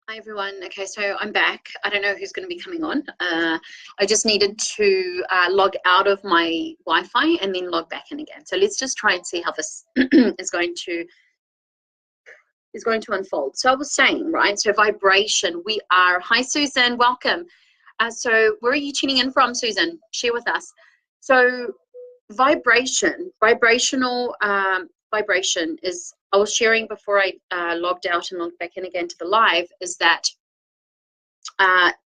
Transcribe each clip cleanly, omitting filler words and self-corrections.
Hi everyone. Okay, so I'm back. I don't know who's going to be coming on. I just needed to log out of my Wi-Fi and then log back in again. So let's just try and see how this is going to unfold. So I was saying, right? So vibration. We are. Hi Susan, welcome. So where are you tuning in from, Susan? Share with us. So vibration, vibration is. I was sharing before I logged out and logged back in again to the live, is that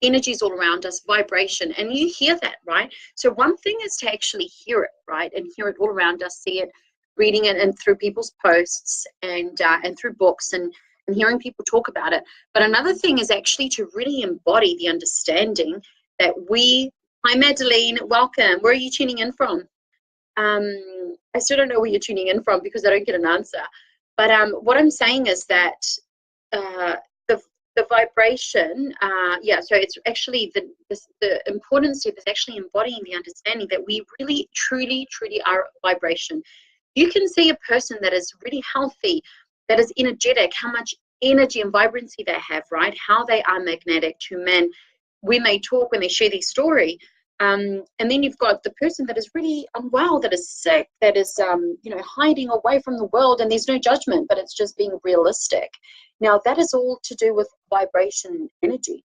energy is all around us, vibration, and you hear that, right? So one thing is to actually hear it, right, and hear it all around us, see it, reading it, and through people's posts and through books and hearing people talk about it. But another thing is actually to really embody the understanding that we. Hi, Madeline, welcome. Where are you tuning in from? I still don't know where you're tuning in from because I don't get an answer. But what I'm saying is that the vibration, so it's actually the importance of is actually embodying the understanding that we really, truly, truly are vibration. You can see a person that is really healthy, that is energetic, how much energy and vibrancy they have, right? How they are magnetic to men when they talk, when they share their story. And then you've got the person that is really unwell, that is sick, that is, hiding away from the world, and there's no judgment, but it's just being realistic. Now, that is all to do with vibration energy.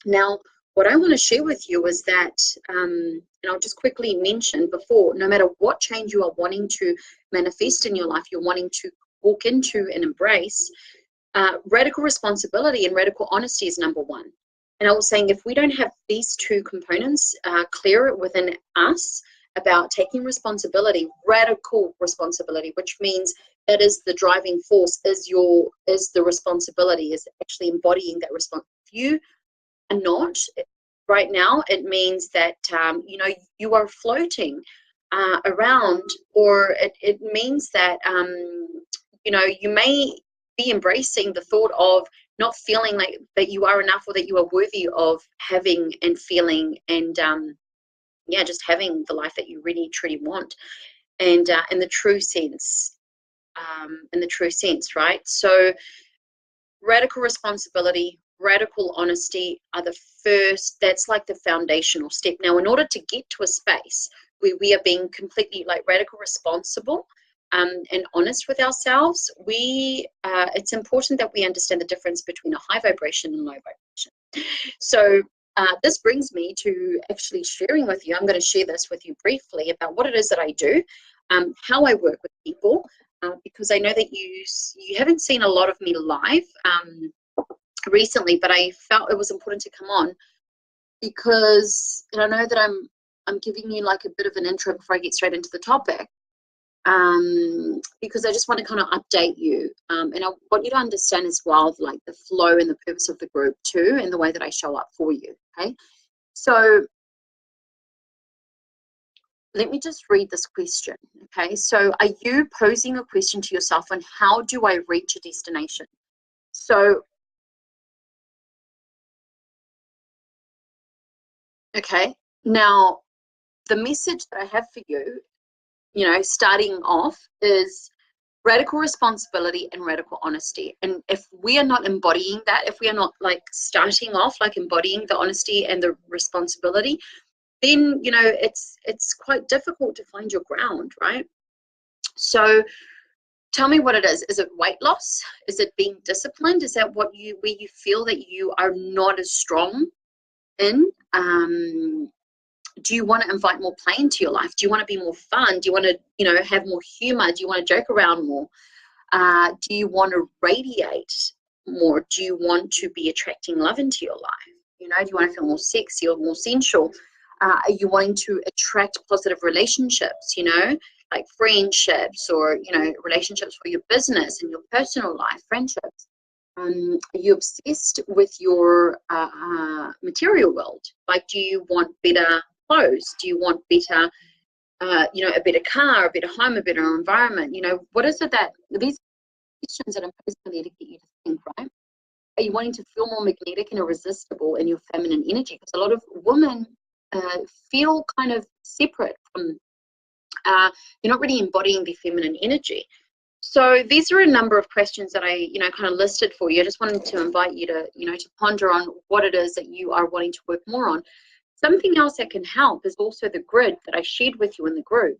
Now, what I want to share with you is that, and I'll just quickly mention before, no matter what change you are wanting to manifest in your life, you're wanting to walk into and embrace, radical responsibility and radical honesty is number one. And I was saying, if we don't have these two components clear within us about taking responsibility, radical responsibility, which means that is the driving force, is the responsibility, is actually embodying that response. If you are not right now, it means that you are floating around, or it means that you may be embracing the thought of not feeling like that you are enough, or that you are worthy of having and feeling and just having the life that you really truly want, and in the true sense, right? So radical responsibility, radical honesty are the first, that's like the foundational step. Now, in order to get to a space where we are being completely like radical responsible and honest with ourselves, it's important that we understand the difference between a high vibration and low vibration. So this brings me to actually sharing with you. I'm going to share this with you briefly about what it is that I do, how I work with people, because I know that you haven't seen a lot of me live recently, but I felt it was important to come on because, and I know that I'm giving you like a bit of an intro before I get straight into the topic. Because I just want to kind of update you, and I want you to understand as well, like the flow and the purpose of the group too, and the way that I show up for you. Okay, so let me just read this question. Okay, so are you posing a question to yourself on how do I reach a destination? So, okay, now the message that I have for you, starting off, is radical responsibility and radical honesty. And if we are not embodying that, if we are not like starting off like embodying the honesty and the responsibility, then it's quite difficult to find your ground, right? So tell me what it is. Is it weight loss? Is it being disciplined? Is that where you feel that you are not as strong in? Do you want to invite more play into your life? Do you want to be more fun? Do you want to, have more humor? Do you want to joke around more? Do you want to radiate more? Do you want to be attracting love into your life? Do you want to feel more sexy or more sensual? Are you wanting to attract positive relationships, like friendships, or, relationships for your business and your personal life, friendships? Are you obsessed with your material world? Like, do you want better clothes? Do you want better, a better car, a better home, a better environment? What is it that these questions that I'm posing to get you to think, right? Are you wanting to feel more magnetic and irresistible in your feminine energy? Because a lot of women feel kind of separate from, they're not really embodying their feminine energy. So these are a number of questions that I, kind of listed for you. I just wanted to invite you to, to ponder on what it is that you are wanting to work more on. Something else that can help is also the grid that I shared with you in the group,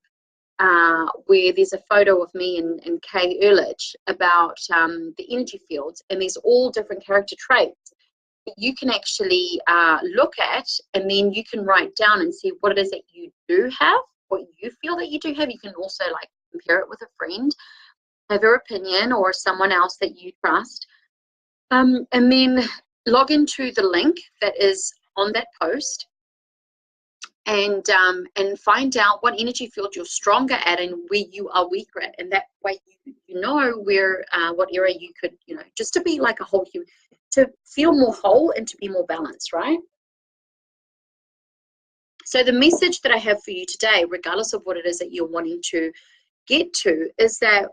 where there's a photo of me and Kay Ehrlich about the energy fields, and there's all different character traits that you can actually look at, and then you can write down and see what it is that you do have, what you feel that you do have. You can also like compare it with a friend, have her opinion or someone else that you trust, and then log into the link that is on that post, and find out what energy field you're stronger at and where you are weaker at, and that way you know where what area you could, just to be like a whole human, to feel more whole and to be more balanced, right? So the message that I have for you today, regardless of what it is that you're wanting to get to, is that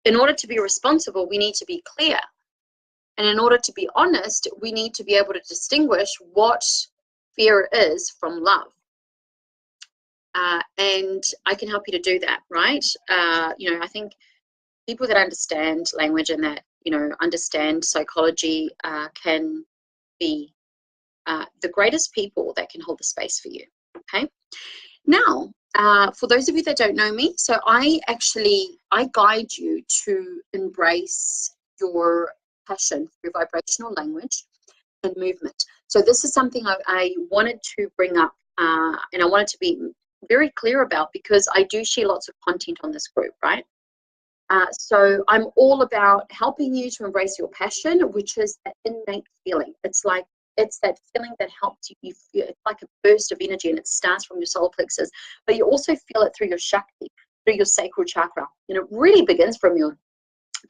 in order to be responsible, we need to be clear. And in order to be honest, we need to be able to distinguish what fear is from love. And I can help you to do that, right? I think people that understand language and that, understand psychology can be the greatest people that can hold the space for you, okay? Now, for those of you that don't know me, so I guide you to embrace your passion through vibrational language and movement. So this is something I wanted to bring up, and I wanted to be very clear about, because I do share lots of content on this group, right? So I'm all about helping you to embrace your passion, which is that innate feeling. It's that feeling that helps you feel. It's like a burst of energy, and it starts from your solar plexus, but you also feel it through your Shakti, through your sacral chakra. And it really begins from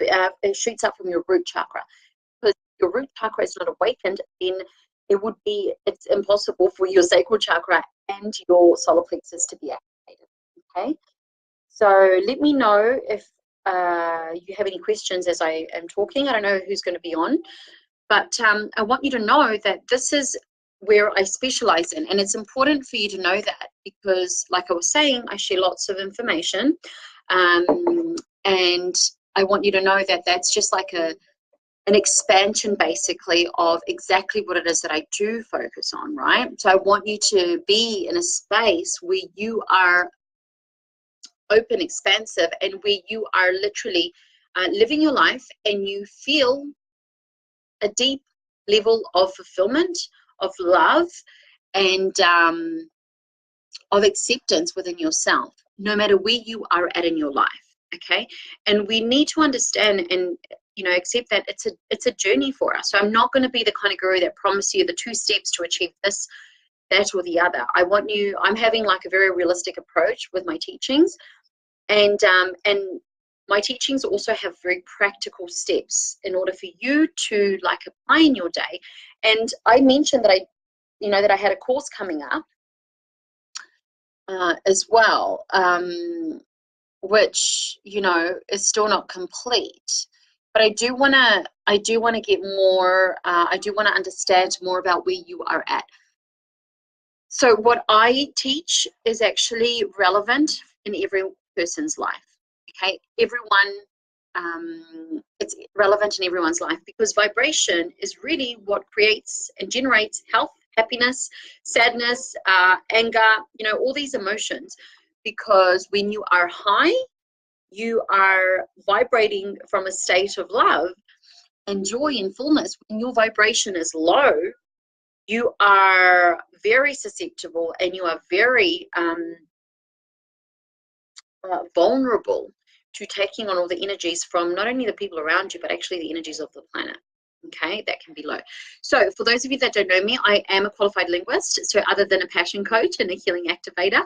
it shoots up from your root chakra. Because your root chakra is not awakened, then it's impossible for your sacral chakra and your solar plexus to be activated. Okay, so let me know if you have any questions as I am talking. I don't know who's going to be on, but I want you to know that this is where I specialize in, and it's important for you to know that, because like I was saying, I share lots of information, and I want you to know that that's just like an expansion basically of exactly what it is that I do focus on, right? So I want you to be in a space where you are open, expansive, and where you are literally living your life and you feel a deep level of fulfillment, of love, and of acceptance within yourself, no matter where you are at in your life. Okay, and we need to understand and accept that it's a journey for us. So I'm not going to be the kind of guru that promises you the 2 steps to achieve this, that, or the other. I'm having like a very realistic approach with my teachings, and my teachings also have very practical steps in order for you to like apply in your day. And I mentioned that I had a course coming up as well, which is still not complete. But I do want to get more. I do want to understand more about where you are at. So what I teach is actually relevant in every person's life. Okay, it's relevant in everyone's life, because vibration is really what creates and generates health, happiness, sadness, anger, all these emotions. Because when you are high, you are vibrating from a state of love and joy and fullness. When your vibration is low, you are very susceptible and you are very vulnerable to taking on all the energies from not only the people around you, but actually the energies of the planet. Okay, that can be low. So for those of you that don't know me, I am a qualified linguist. So other than a passion coach and a healing activator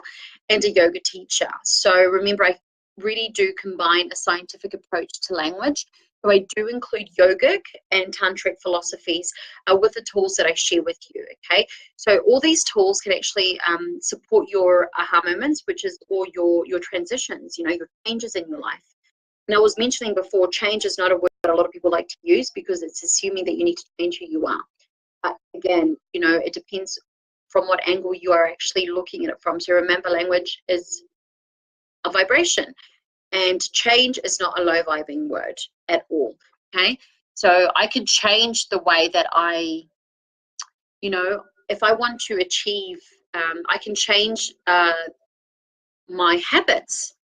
and a yoga teacher. So remember, I really do combine a scientific approach to language. So I do include yogic and tantric philosophies with the tools that I share with you, okay? So all these tools can actually support your aha moments, which is all your transitions, your changes in your life. And I was mentioning before, change is not a word that a lot of people like to use, because it's assuming that you need to change who you are. But again, it depends from what angle you are actually looking at it from. So remember, language is a vibration. And change is not a low vibing word at all. Okay. So I could change the way that I, if I want to achieve, I can change my habits.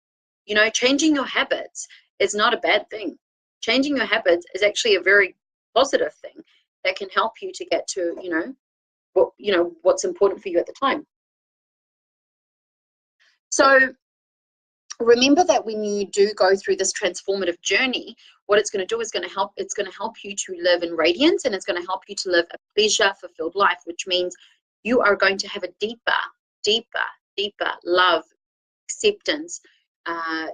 Changing your habits is not a bad thing. Changing your habits is actually a very positive thing that can help you to get to, what's important for you at the time. So remember that when you do go through this transformative journey, what it's going to do is it's going to help you to live in radiance, and it's going to help you to live a pleasure fulfilled life, which means you are going to have a deeper love, acceptance.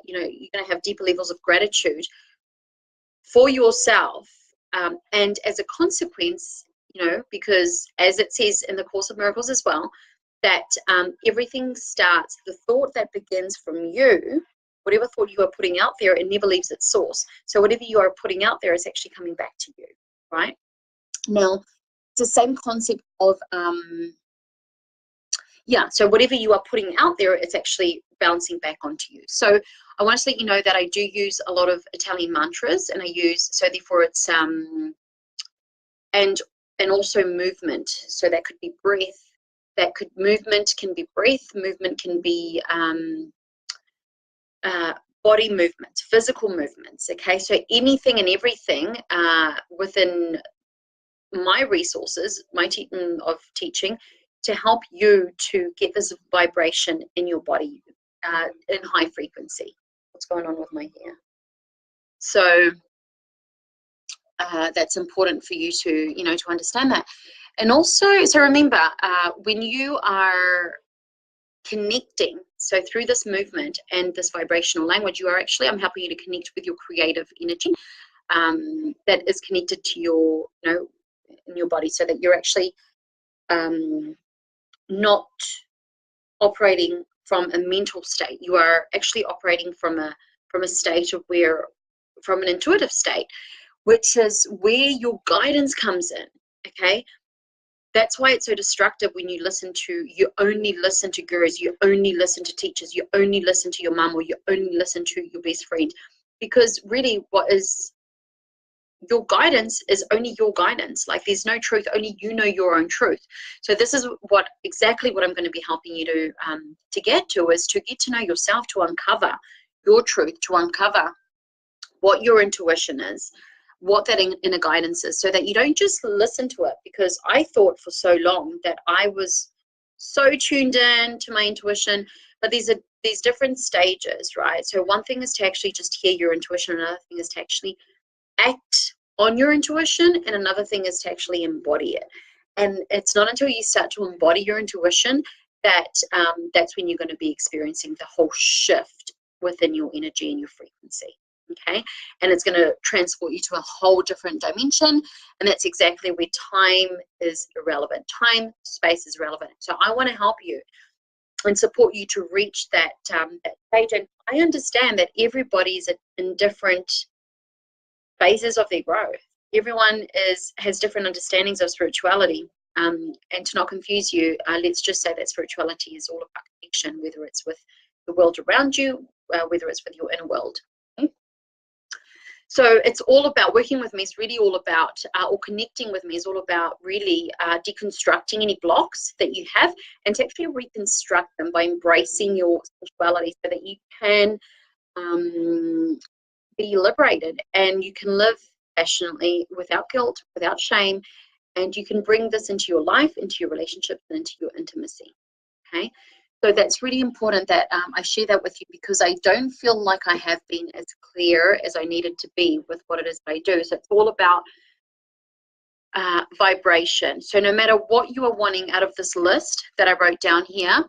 You're going to have deeper levels of gratitude for yourself, and as a consequence, because as it says in the Course of Miracles as well, that everything starts, the thought that begins from you, whatever thought you are putting out there, it never leaves its source. So whatever you are putting out there is actually coming back to you, right? Now, it's the same concept of, so whatever you are putting out there, it's actually bouncing back onto you. So I want to let you know that I do use a lot of Italian mantras, and so therefore it's, and also movement. So that could be breath. Movement can be breath, movement can be body movements, physical movements, okay? So anything and everything within my resources, my teaching, to help you to get this vibration in your body in high frequency. What's going on with my hair? So that's important for you to, to understand that. And also, so remember, when you are connecting, so through this movement and this vibrational language, you are actually, I'm helping you to connect with your creative energy that is connected to your, in your body, so that you're actually not operating from a mental state. You are actually operating from a state of from an intuitive state, which is where your guidance comes in, okay? That's why it's so destructive when you only listen to gurus, you only listen to teachers, you only listen to your mum, or you only listen to your best friend. Because really what is your guidance is only your guidance. Like, there's no truth, only you know your own truth. So this is exactly what I'm going to be helping you to get to, is to get to know yourself, to uncover your truth, to uncover what your intuition is, what that inner guidance is, so that you don't just listen to it. Because I thought for so long that I was so tuned in to my intuition, but these different stages, right? So one thing is to actually just hear your intuition, another thing is to actually act on your intuition, and another thing is to actually embody it. And it's not until you start to embody your intuition that that's when you're going to be experiencing the whole shift within your energy and your frequency. Okay, and it's going to transport you to a whole different dimension, and that's exactly where time is irrelevant. Time, space is relevant. So I want to help you and support you to reach that stage. And I understand that everybody's in different phases of their growth. Everyone has different understandings of spirituality. And to not confuse you, let's just say that spirituality is all about connection, whether it's with the world around you, whether it's with your inner world. Okay? So it's all about, working with me is really all about, or connecting with me is all about really deconstructing any blocks that you have, and to actually reconstruct them by embracing your spirituality, so that you can be liberated, and you can live passionately, without guilt, without shame, and you can bring this into your life, into your relationships, and into your intimacy. Okay, so that's really important that I share that with you, because I don't feel like I have been as clear as I needed to be with what it is that I do. So it's all about vibration. So no matter what you are wanting out of this list that I wrote down here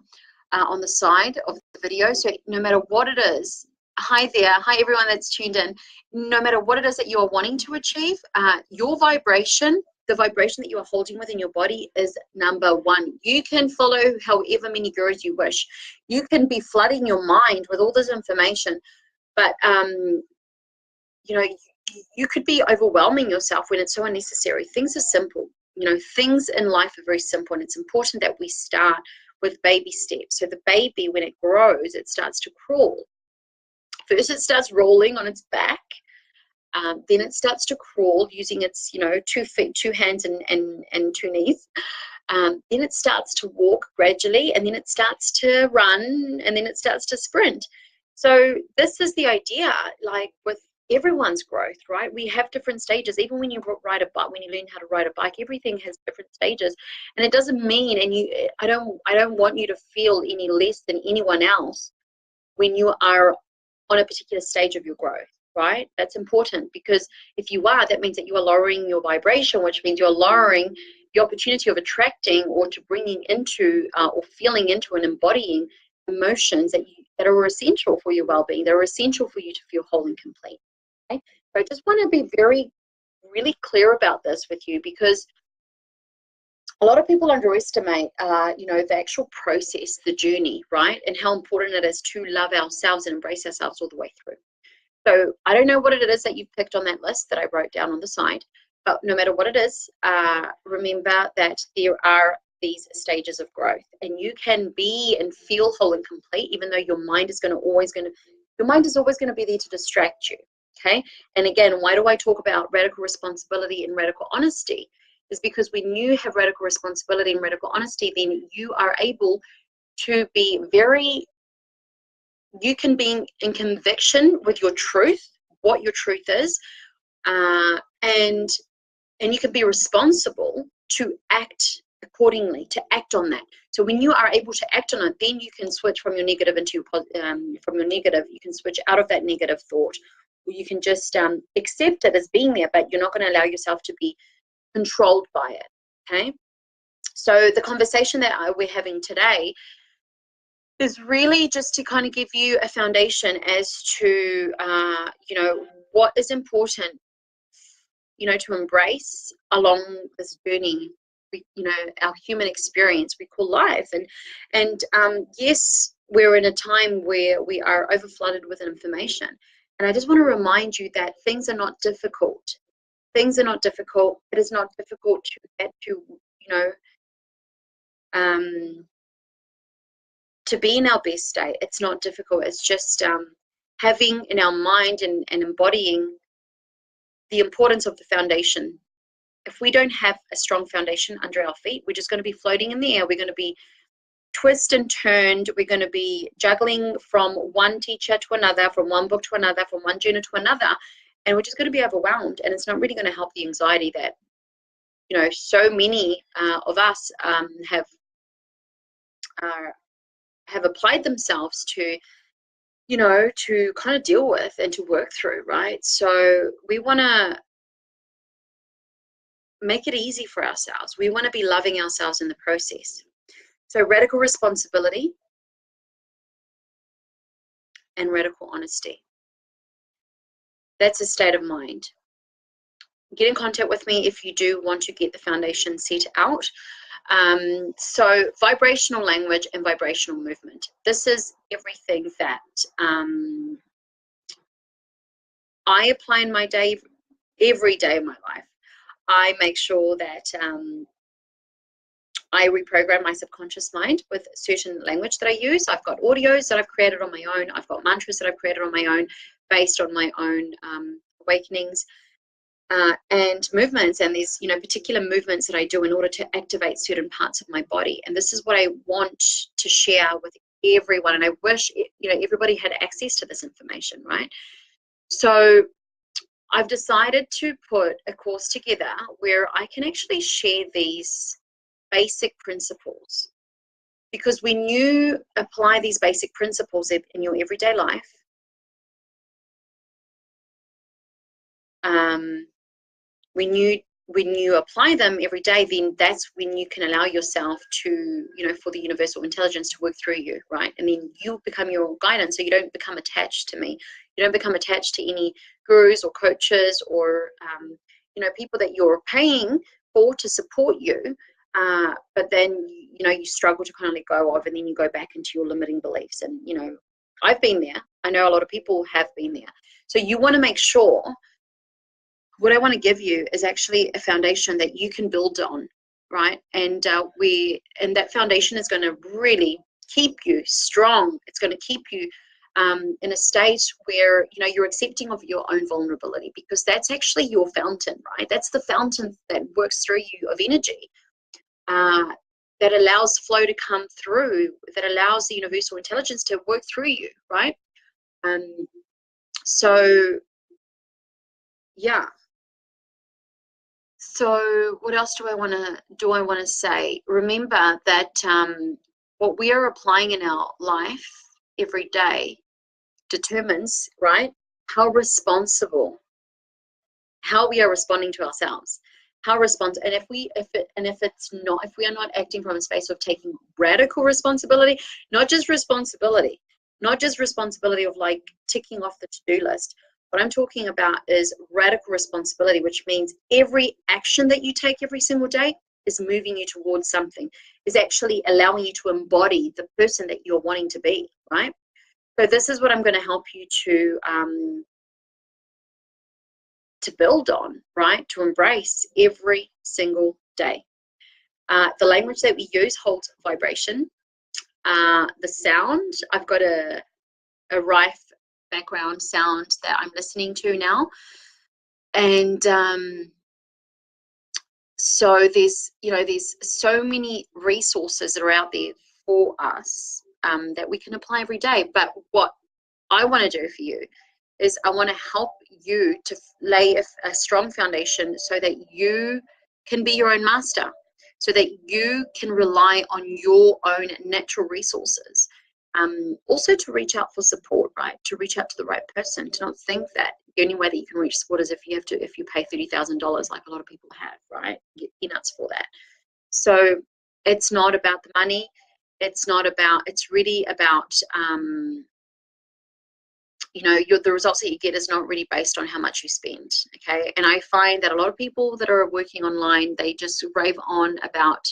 on the side of the video, so no matter what it is, hi there, hi everyone that's tuned in, no matter what it is that you are wanting to achieve, your vibration, the vibration that you are holding within your body, is number one. You can follow however many gurus you wish. You can be flooding your mind with all this information, but you could be overwhelming yourself when it's so unnecessary. Things are simple. Things in life are very simple, and it's important that we start with baby steps. So the baby, when it grows, it starts to crawl. First, it starts rolling on its back. Then it starts to crawl using its, 2 feet, 2 hands, and 2 knees. Then it starts to walk gradually, and then it starts to run, and then it starts to sprint. So this is the idea, like with everyone's growth, right? We have different stages. Even when you ride a bike, when you learn how to ride a bike, everything has different stages, and it doesn't mean. And I don't want you to feel any less than anyone else when you are on a particular stage of your growth, right? That's important, because if you are, that means that you are lowering your vibration, which means you're lowering the opportunity of attracting or to bringing into or feeling into and embodying emotions that are essential for your well-being, that are essential for you to feel whole and complete. Okay? So I just want to be really clear about this with you, because a lot of people underestimate, the actual process, the journey, right? And how important it is to love ourselves and embrace ourselves all the way through. So I don't know what it is that you've picked on that list that I wrote down on the side, but no matter what it is, remember that there are these stages of growth, and you can be and feel whole and complete, even though your mind is always going to be there to distract you. Okay. And again, why do I talk about radical responsibility and radical honesty? Is because when you have radical responsibility and radical honesty, then you are able to be you can be in conviction with your truth, what your truth is, and you can be responsible to act accordingly, to act on that. So when you are able to act on it, then you can switch from your negative into from your negative. You can switch out of that negative thought, or you can just accept it as being there, but you're not going to allow yourself to be controlled by it. Okay. So the conversation that we're having today is really just to kind of give you a foundation as to, what is important, to embrace along this journey, our human experience we call life. And yes, we're in a time where we are overflooded with information. And I just want to remind you that things are not difficult. Things are not difficult. It is not difficult to get to be in our best state. It's not difficult. It's just having in our mind and embodying the importance of the foundation. If we don't have a strong foundation under our feet, we're just going to be floating in the air. We're going to be twist and turned. We're going to be juggling from one teacher to another, from one book to another, from one journey to another, and we're just going to be overwhelmed. And it's not really going to help the anxiety that so many of us have applied themselves to, to kind of deal with and to work through, right? So we want to make it easy for ourselves. We want to be loving ourselves in the process. So radical responsibility and radical honesty. That's a state of mind. Get in contact with me if you do want to get the foundation set out. So vibrational language and vibrational movement. This is everything that I apply in my day, every day of my life. I make sure that I reprogram my subconscious mind with certain language that I use. I've got audios that I've created on my own. I've got mantras that I've created on my own, based on my own awakenings. And movements, and these particular movements that I do in order to activate certain parts of my body. And this is what I want to share with everyone, and I wish everybody had access to this information, right? So I've decided to put a course together where I can actually share these basic principles, because when you apply these basic principles in your everyday life, when you apply them every day, then that's when you can allow yourself to, for the universal intelligence to work through you, right? And then you become your guidance, so you don't become attached to me. You don't become attached to any gurus or coaches or, people that you're paying for to support you. But then, you struggle to kind of let go of, and then you go back into your limiting beliefs. And, I've been there. I know a lot of people have been there. So you want to make sure, what I want to give you is actually a foundation that you can build on, right? And that foundation is going to really keep you strong. It's going to keep you in a state where, you know, you're accepting of your own vulnerability, because that's actually your fountain, right? That's the fountain that works through you of energy, that allows flow to come through, that allows the universal intelligence to work through you, right? So yeah. So what else do I want to say? Remember that what we are applying in our life every day determines, right, how we are responding to ourselves. And if we are not acting from a space of taking radical responsibility, not just responsibility of like ticking off the to-do list. What I'm talking about is radical responsibility, which means every action that you take every single day is moving you towards something, is actually allowing you to embody the person that you're wanting to be, right? So this is what I'm going to help you to build on, right? To embrace every single day. The language that we use holds vibration. The sound, I've got a rife background sound that I'm listening to now. And so there's so many resources that are out there for us that we can apply every day. But what I want to do for you is I want to help you to lay a strong foundation so that you can be your own master, so that you can rely on your own natural resources. Also to reach out for support, right? To reach out to the right person, to not think that the only way that you can reach support is if you pay $30,000 like a lot of people have, right? Get peanuts for that. So it's not about the money. It's really about the results that you get is not really based on how much you spend, okay? And I find that a lot of people that are working online, they just rave on about,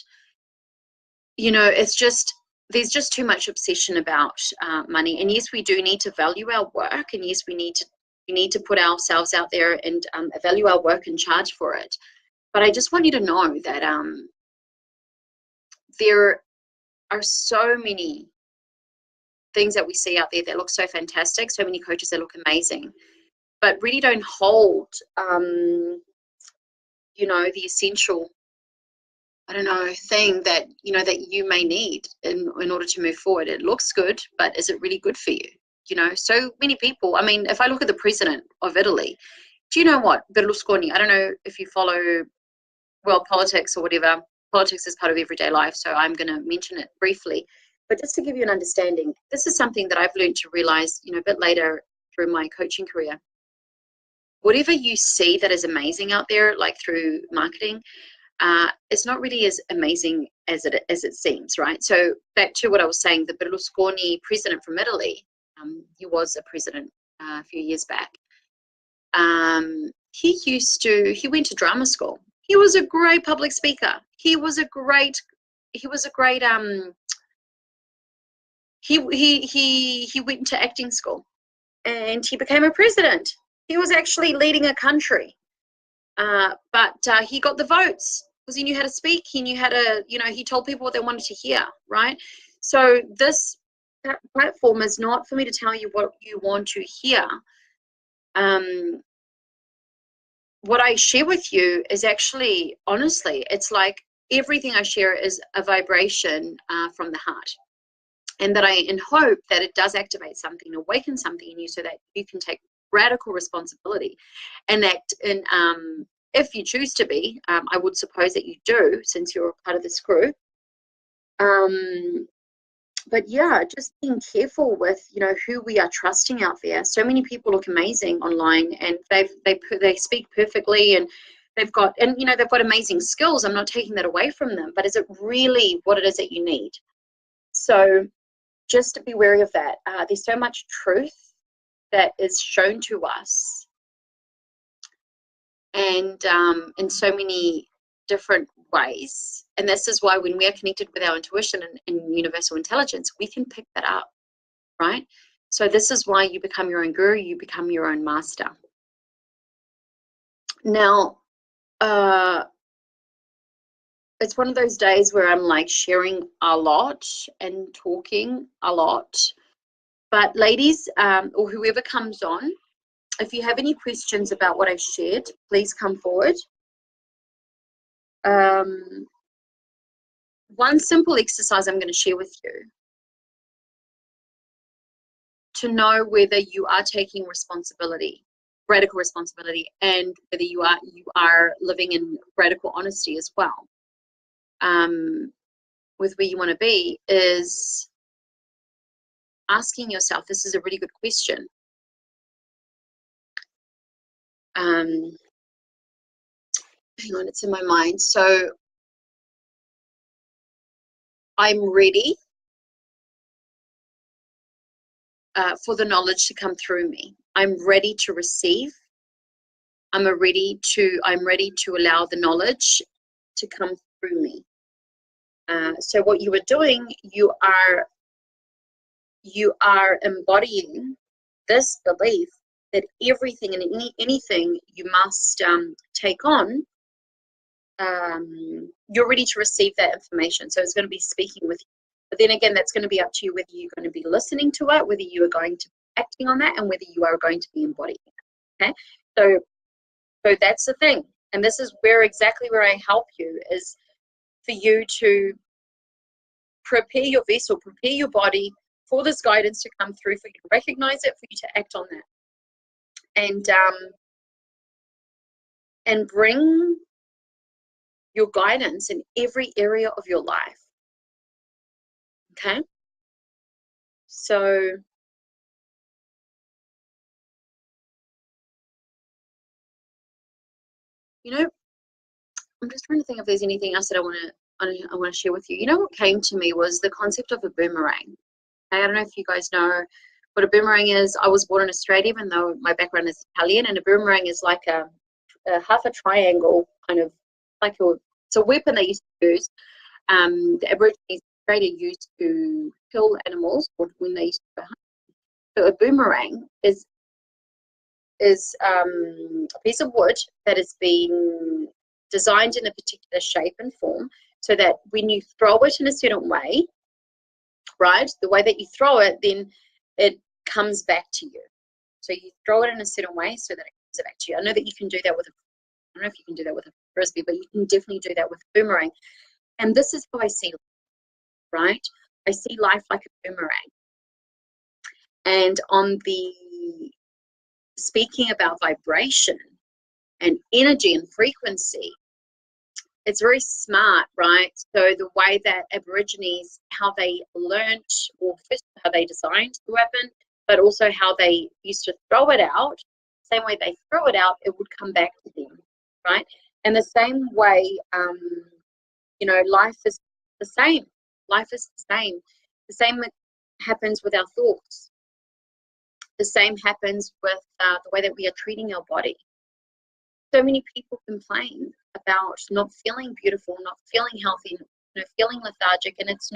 there's just too much obsession about money. And yes, we do need to value our work, and yes, we need to put ourselves out there and value our work and charge for it. But I just want you to know that there are so many things that we see out there that look so fantastic, so many coaches that look amazing, but really don't hold, the essential, thing that, that you may need in order to move forward. It looks good, but is it really good for you? So many people, I mean, if I look at the president of Italy, do you know what? Berlusconi, I don't know if you follow world politics or whatever. Politics is part of everyday life, so I'm going to mention it briefly. But just to give you an understanding, this is something that I've learned to realize, a bit later through my coaching career. Whatever you see that is amazing out there, like through marketing, it's not really as amazing as it seems, right? So back to what I was saying, the Berlusconi president from Italy, he was a president a few years back. He went to drama school. He was a great public speaker. He went into acting school, and he became a president. He was actually leading a country, but he got the votes because he knew how to speak. He knew how to, he told people what they wanted to hear, right? So this platform is not for me to tell you what you want to hear. What I share with you is actually, honestly, it's like everything I share is a vibration from the heart. And that I hope that it does activate something, awaken something in you so that you can take radical responsibility and act in, if you choose to be, I would suppose that you do since you're a part of this group. But yeah, just being careful with, who we are trusting out there. So many people look amazing online, and they speak perfectly, and they've got amazing skills. I'm not taking that away from them, but is it really what it is that you need? So just to be wary of that. There's so much truth that is shown to us, and in so many different ways. And this is why when we are connected with our intuition and universal intelligence, we can pick that up, right? So this is why you become your own guru, you become your own master. Now, it's one of those days where I'm like sharing a lot and talking a lot. But ladies, or whoever comes on, if you have any questions about what I've shared, please come forward. One simple exercise I'm going to share with you to know whether you are taking responsibility, radical responsibility, and whether you are living in radical honesty as well, with where you want to be, is asking yourself, this is a really good question. Hang on, it's in my mind. So I'm ready for the knowledge to come through me. I'm ready to receive. I'm ready to allow the knowledge to come through me. So what you are doing, you are embodying this belief that everything and anything you must take on, you're ready to receive that information. So it's going to be speaking with you. But then again, that's going to be up to you whether you're going to be listening to it, whether you are going to be acting on that, and whether you are going to be embodying it. Okay, so that's the thing, and this is exactly where I help you, is for you to prepare your vessel, prepare your body for this guidance to come through, for you to recognize it, for you to act on that, and bring your guidance in every area of your life. Okay, so I'm just trying to think if there's anything else that I want to share with you. What came to me was the concept of a boomerang. I don't know if you guys know what a boomerang is. I was born in Australia, even though my background is Italian, and a boomerang is like a half a triangle, kind of like it's a weapon they used to use. The Aborigines in Australia used to kill animals, or when they used to hunt. So a boomerang is a piece of wood that has been designed in a particular shape and form, so that when you throw it in a certain way, right, the way that you throw it, then it comes back to you. So you throw it in a certain way so that it comes back to you. I know that you can do that with I don't know if you can do that with a frisbee, but you can definitely do that with a boomerang. And this is how I see life, right? I see life like a boomerang. And on the speaking about vibration and energy and frequency, it's very smart, right? So the way that Aborigines, how they learnt, or first how they designed the weapon, but also how they used to throw it out, same way they throw it out, it would come back to them, right? And the same way, life is the same. Life is the same. The same happens with our thoughts. The same happens with the way that we are treating our body. So many people complain about not feeling beautiful, not feeling healthy, feeling lethargic, and it's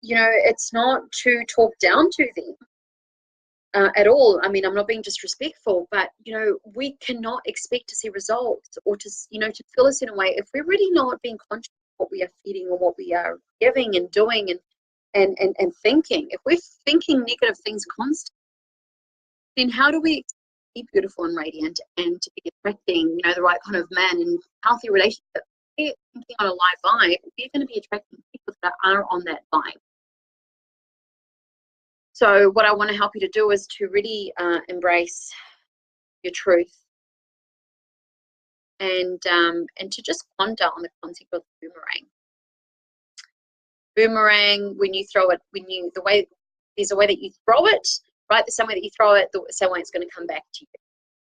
it's not to talk down to them at all. I mean, I'm not being disrespectful, but we cannot expect to see results, or to feel us in a way if we're really not being conscious of what we are feeding or what we are giving and doing and thinking. If we're thinking negative things constantly, then how do we be beautiful and radiant and to be attracting, the right kind of man and healthy relationship? If we're thinking on a live vibe, we're going to be attracting people that are on that vibe. So what I want to help you to do is to really embrace your truth, and to just ponder on the concept of the boomerang. Boomerang, when you throw it, there's a way that you throw it, right? The same way that you throw it, the same way it's going to come back to you.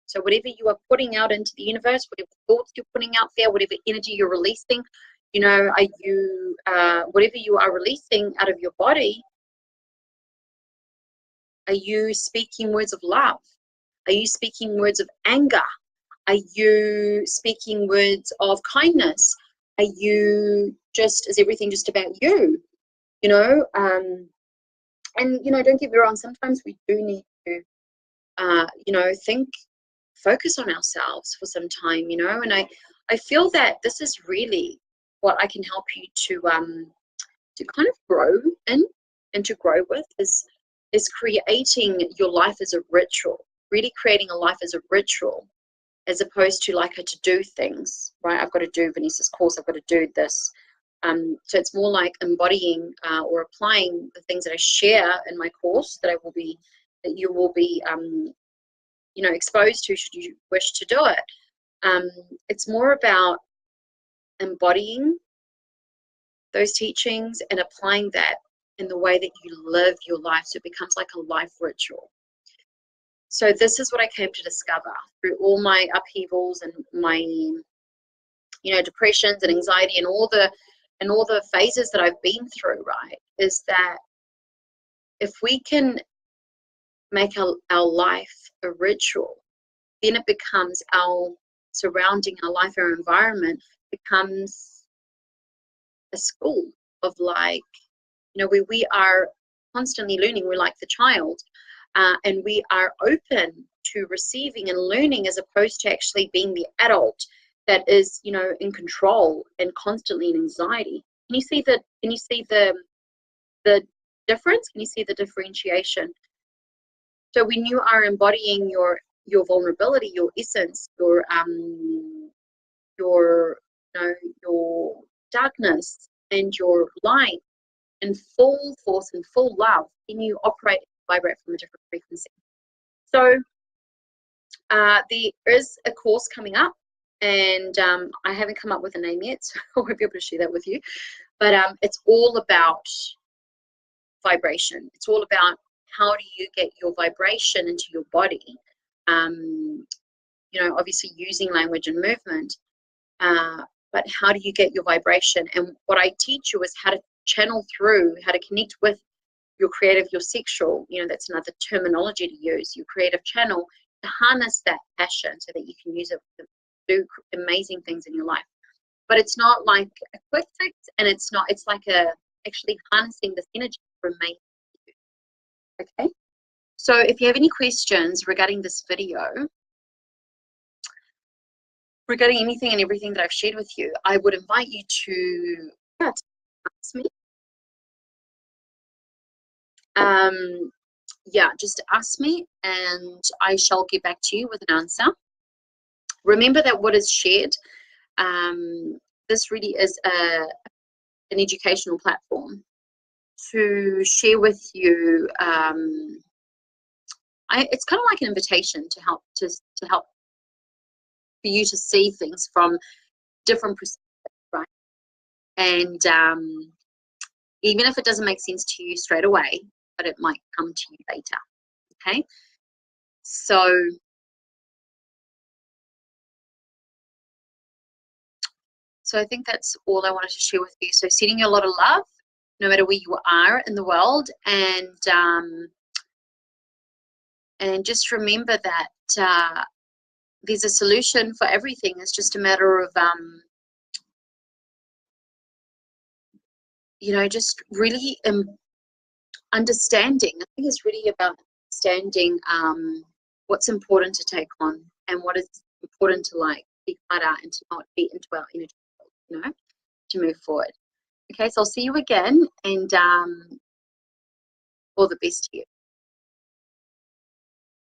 So whatever you are putting out into the universe, whatever thoughts you're putting out there, whatever energy you're releasing, whatever you are releasing out of your body, are you speaking words of love? Are you speaking words of anger? Are you speaking words of kindness? Is everything just about you? And don't get me wrong, sometimes we do need to focus on ourselves for some time, and I feel that this is really what I can help you to kind of grow in, and to grow with is creating your life as a ritual, really creating a life as a ritual, as opposed to like a to-do things, right? I've got to do Vanessa's course, I've got to do this. So it's more like embodying or applying the things that I share in my course that you will be exposed to should you wish to do it. It's more about embodying those teachings and applying that in the way that you live your life, so it becomes like a life ritual. So this is what I came to discover through all my upheavals and my depressions and anxiety and all the phases that I've been through, right, is that if we can make our life a ritual, then it becomes our surrounding, our life, our environment becomes a school of where we are constantly learning. We're like the child, and we are open to receiving and learning, as opposed to actually being the adult that is, in control and constantly in anxiety. Can you see the difference? Can you see the differentiation? So when you are embodying your vulnerability, your essence, your darkness and your light in full force and full love, then you vibrate from a different frequency. So there is a course coming up, and I haven't come up with a name yet, so I won't be able to share that with you. But it's all about vibration. It's all about how do you get your vibration into your body. Obviously using language and movement, but how do you get your vibration? And what I teach you is how to channel through, how to connect with your creative, your sexual, that's another terminology to use, your creative channel, to harness that passion so that you can use it to do amazing things in your life. But it's not like a quick fix, and it's like actually harnessing this energy for amazing. Okay, so if you have any questions regarding this video, regarding anything and everything that I've shared with you, I would invite you to ask me. Just ask me, and I shall get back to you with an answer. Remember that what is shared, this really is an educational platform to share with you. It's kind of like an invitation to help for you to see things from different perspectives, right? And even if it doesn't make sense to you straight away, but it might come to you later. Okay, so I think that's all I wanted to share with you. So sending you a lot of love, no matter where you are in the world, and just remember that there's a solution for everything. It's just a matter of just really understanding. I think it's really about understanding what's important to take on and what is important to be cut out and to not be into our energy, to move forward. Okay, so I'll see you again, and all the best to you.